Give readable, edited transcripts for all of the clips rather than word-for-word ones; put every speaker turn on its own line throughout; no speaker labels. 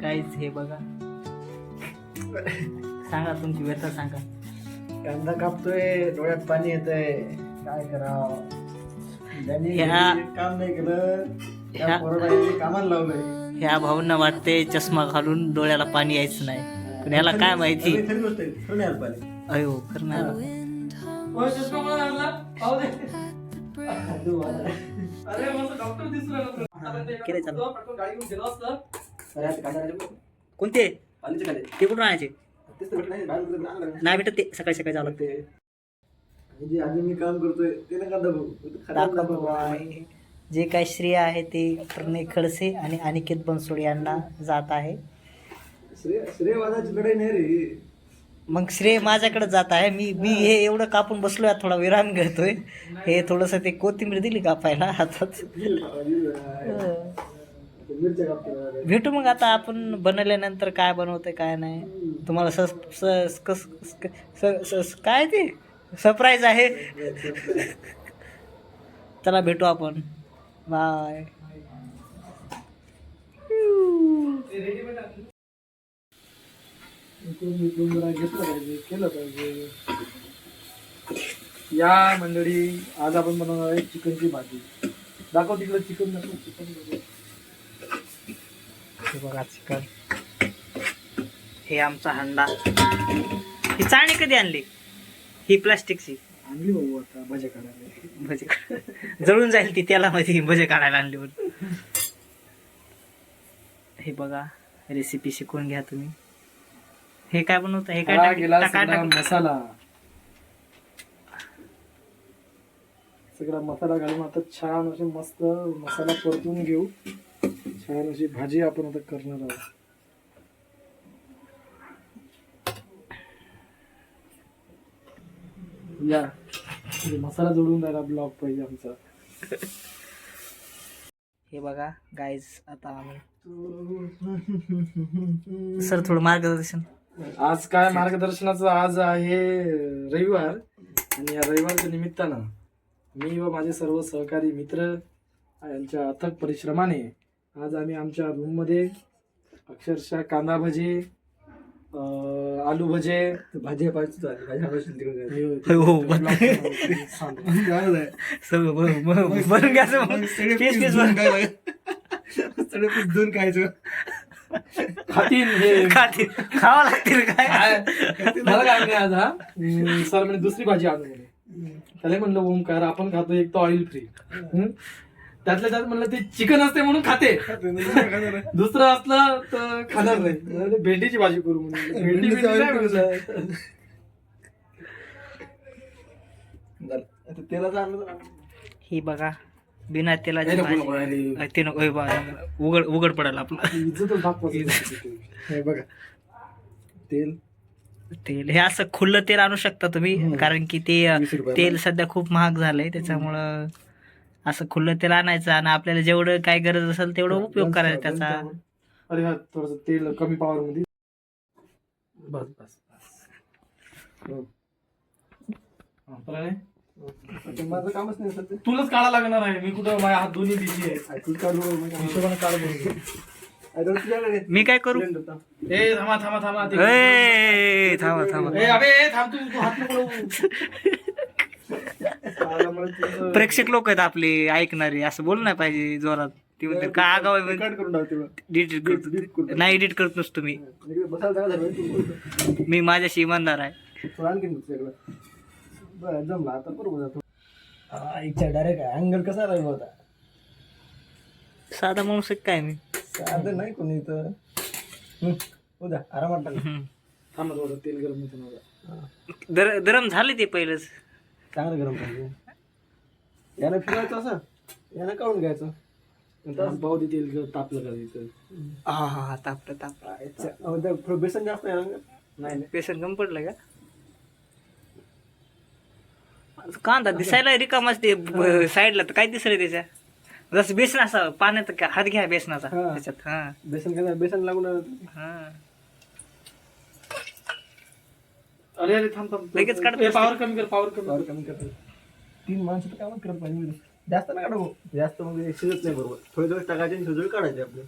काहीच हे बघा, सांगा तुमची व्यथा सांगा.
कांदा कापतोय, डोळ्यात पाणी येतंय, काय करावं. ज्यांनी काम नाही केलं त्या पोराला कामाला लावलंय.
ह्या भाऊंना वाटते चष्मा घालून डोळ्याला पाणी यायचं नाही, पण याला काय माहिती. अयो खरं नाही. कोणते ते कुठून आणायचे? नाही भेटत ते, सकाळी सकाळी जावं लागते.
मी काम करतोय ते
जे काही श्रेय आहे ते प्रणय खडसे आणि अनिकेत बनसोडे यांना जात आहे.
श्रेय वादाची लढाई नाही रे.
मग श्रेय माझ्याकडे जात आहे. मी हे एवढं कापून बसलोय, थोडा विराम घेतोय. हे थोडस ते कोथिंबीर दिली कापायला हातात. भेटू मग आता आपण बनवल्यानंतर काय बनवतोय काय नाही तुम्हाला काय ते सरप्राईज आहे. चला भेटू आपण. बाय.
केलं पाहिजे. या मंडळी, आज आपण बनवणार आहे चिकनची भाजी. दाखव तिकडे चिकन. चिकन
हे बघा चिकन. हे आमचा हंडा. ही चाळणी कधी आणली? ही प्लास्टिकची
आणली भाऊ, आता भजे काढायला.
भजे जळून जाईल ती तेलामध्ये. भजे काढायला आणली म्हणून. हे बघा रेसिपी शिकून घ्या तुम्ही. हे काय बनवता? हे काय
मसाला, सगळा मसाला घालून आता छान अशी मस्त मसाला परतून घेऊ. छान अशी भाजी आपण आता करणार आहोत. या मसाला जोडून राहिला ब्लॉग पाहिजे आमचा.
हे बघा गाईज, आता आम्ही सर थोडं मार्गदर्शन.
आज काय मार्गदर्शनाचं, आज आहे रविवार आणि या रविवारच्या निमित्तानं मी व माझे सर्व सहकारी मित्र यांच्या अथक परिश्रमाने आज आम्ही आमच्या रूम मध्ये अक्षरशः कांदा भजी, आलू भजे, भाजी खायचं.
खावा लागतील काय
मला काय नाही आज. हा सर म्हणजे दुसरी भाजी आणू म्हणे. त्याला म्हणलं ओमकार आपण खातो एक तर ऑइल फ्री, त्यातल्या त्यात म्हणलं ते चिकन असते म्हणून खाते, दुसरं असलं तर खाणार नाही. भेंडीची भाजी करू म्हणून. भेंडी तेलाचा
ही बघा बिना तेलाची भाजी. उघड पडायला आपलं.
हे बघा तेल.
हे असं खुल्लं तेल आणू शकता तुम्ही, कारण की ते तेल सध्या खूप महाग झालंय. त्याच्यामुळं असं खुल्लं तेल आणायचं आणि आपल्याला जेवढं काय गरज असेल तेवढं उपयोग करायचा त्याचा.
अरे हा थोडस तेल कमी पॉवर मध्ये. बस बस माझं कामच नाही. तुलाच काढा लागणार आहे. मी कुठं माझ्या हात दोन्ही बिझी आहे.
मी काय करू?
थांबा थांबा थांबा
थांबा थांबा.
थांब तू हात नको.
प्रेक्षक लोक आहेत आपले ऐकणारे, असं बोल नाही पाहिजे जोरात. ती म्हणते काय आगाव डिलीट करतो. नाही एडिट करत नसतो मी. मी माझ्याशी इमानदार आहे.
जमला आता बरोबर. इच्छा डायरेक्ट अँगल कसा राहील होता.
साधा माणूस काय मी
साधं नाही कोणी तर. उद्या आरामात थांबा थोडं तेल गरम होतं.
गरम झाले ते पहिलंच
चांगलं गरम पाहिजे. यानं फिरायचं असं, यानं काढून घ्यायचं. पाहू दे तेल तापलं का तिथं.
हा तापलं.
बेसन जास्त नाही.
बेसन कमी पडलं का? कांदा दिसायला रिकामाच ते साईडला तर काय दिसलं त्याच्या. जसं बेसन असं पाण्यात हात घ्या बेसनाचा त्याच्यात. हा
बेसन लागून. अरे अरे थांब
लगेच काढ.
पावर कमी कर. 3 माणसं तर कामच करत पाहिजे. जास्त ना काढू. जास्त मग शिजत नाही बरोबर. थोडे दिवस टाकायचे आणि शिजून काढायचे आपले.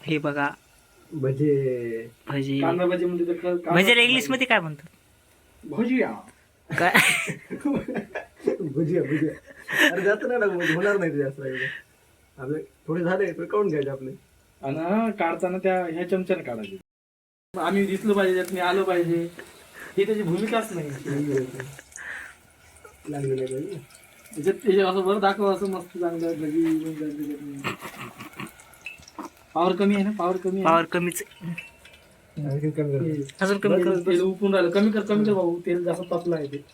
हे बघा
भजे
भजी.
कांदा भजी म्हणजे ते कांदा
भजीला इंग्लिश मध्ये काय म्हणतात?
भजिया.
काय?
भुजिया भुजिया. अरे जास्त नाही लागू म्हणजे होणार नाही ते जास्त लागलं. आपले थोडे झाले तर काढून घ्यायचे आपले.
आणि काढताना त्या ह्या चमच्याने काढायचे. आम्ही दिसलो पाहिजे त्यात मी आलो पाहिजे ही त्याची भूमिकाच नाही.
लागले नाही पाहिजे.
त्याच्यात असं बरं दाखव असं मस्त चांगलं. पावर कमी आहे ना? पावर कमी आहे.
पावर कमीच.
आणखी कमी कर.
अजून कमी कर.
तेल उकळून राहिलं. कमी कर भाऊ. तेल जास्त तापलं आहे ते.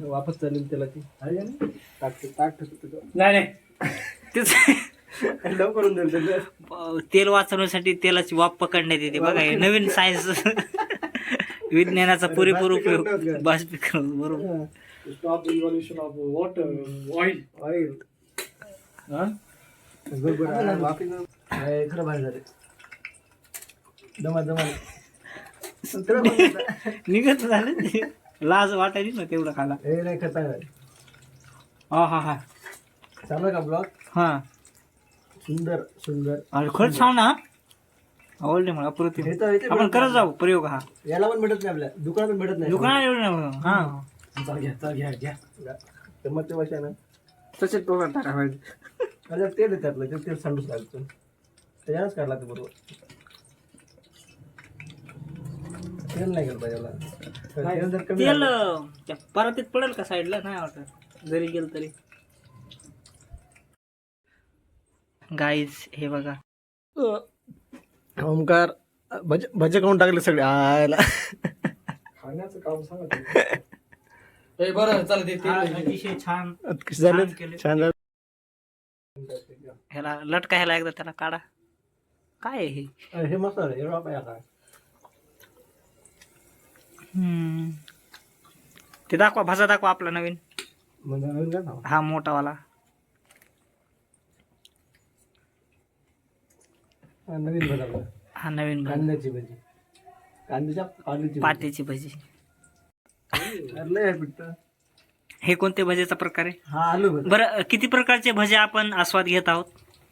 वापस चालेल त्याला ती आहे ना ताट
नाही नाही
तेच
लव करून देईल त्याचं.
तेल वाचवण्यासाठी तेलाची वाफ पकडण्यात येते बघा. हे नवीन सायन्स विज्ञानाचा पुरेपूर उपयोग. बाष्पीकरण बरोबर.
Stop evolution of water oil.
Oil खरं बाहेर झाले दमा
निघत झालं ते. लाज वाटायची ना तेवढं खाला.
हे नाही खाता
हा हा हा
चालू का ब्लॉग.
हा
सुंदर सुंदर.
अरे खरंच छान ना. आवडले मला अप्रतिम. आपण करत जाऊ प्रयोग हा.
याला पण भेटत नाही आपल्या दुकानात पण भेटत नाही.
दुकानात एवढं नाही. हा
घ्या
तर मग ते वर्षा ना
तसेच टोका टाका पाहिजे.
त्याच्यात तेल येते आपलं तेल सांडूच लागतं त्याच्यानंच काढला ते बरोबर. तेल नाही गेलं पाहिजे याला. तेल जर कमी
तेल त्या परातीत पडेल का साईडला? नाही वाटत जरी गेलं तरी. गाईज हे बघा
ओमकार भजे भजे खाऊन टाकले सगळे आयला.
खाण्याचं काम सांगा. ए बरं चला ते तेल
अतिशय छान
कसे झाले
केले.
छान झाले.
ह्याला लटका ह्याला एकदा त्याला काढा. काय आहे हे?
हे मस्त आहे एवढा पाहिजे आता.
ते दाखवा भाजा दाखवा आपला नवीन.
म्हणजे नवीन काय नाव
हा मोठावाला.
नवीन भजा
हा नवीन भजी.
कांद्याची भजी कांद्याच्या पालीची
पात्याची भजी.
लय पिठतं.
हे कोणते भजेचा प्रकार आहे?
हा आलू भजा.
बरं किती प्रकारचे भजे आपण आस्वाद घेत आहोत?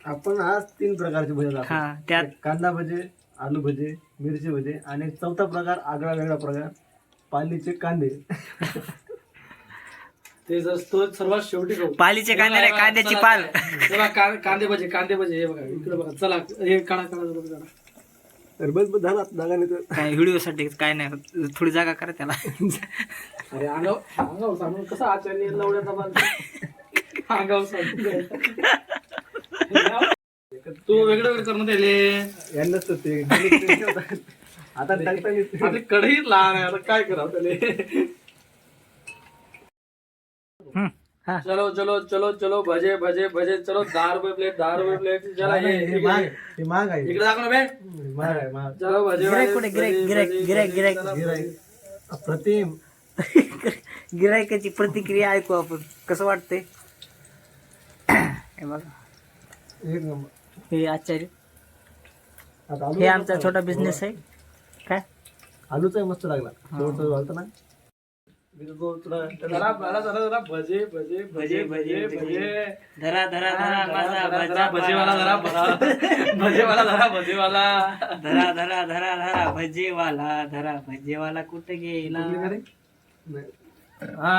आपण आज 3 प्रकारचे भजे दाखवतो.
हा त्यात
कांदा भजे आलू भजे मिरची भजे आणि चौथा प्रकार आगळा वेगळा प्रकार पालीचे कांदे.
ते जर तो सर्वात शेवटी खाऊ.
पालीचे कांदे नाही, कांद्याची पाल.
तेव्हा कांदे भजे हे बघा इकडे बघा. चला हे काढा.
तर बस झाला दागाने तर
काय व्हिडिओ साठी काय नाही होत. थोडी जागा करा त्याला.
अरे अंगाव सांगून कसं आचार्य लवड्याचा बाल अंगाव सांगून तू वेगळं करणं त्याले
यांनाच तर ते आता टाकता
आता कढई लहान आहे. आता काय करावं त्याले.
हा.
चलो चलो चलो चलो भजे भजे भजे चलो 10 रुपये प्लेट 10 रुपये प्लेट. चला
हे महाग आहे
इकडे दाखव ना बे.
महाग आहे महाग.
चलो भजे
गिराईक कुठे? गिराईक
अप्रतिम.
गिरायकाची प्रतिक्रिया ऐकू आपण. कसं वाटतंय? हे बघा
एक नंबर.
हे आचार्य.
आता
हे आमचा छोटा बिझनेस आहे. काय
आलूचा मस्त लागला थोडं घालतो ना.
जरा भजे भजे भजे भजे भजे
धरा धरा धरा माझा भजा
भजेवाला जरा भजेवाला धरा भजेवाला
धरा धरा धरा धरा भजेवाला धरा भजेवाला कुठे गेला?
नाही.
हा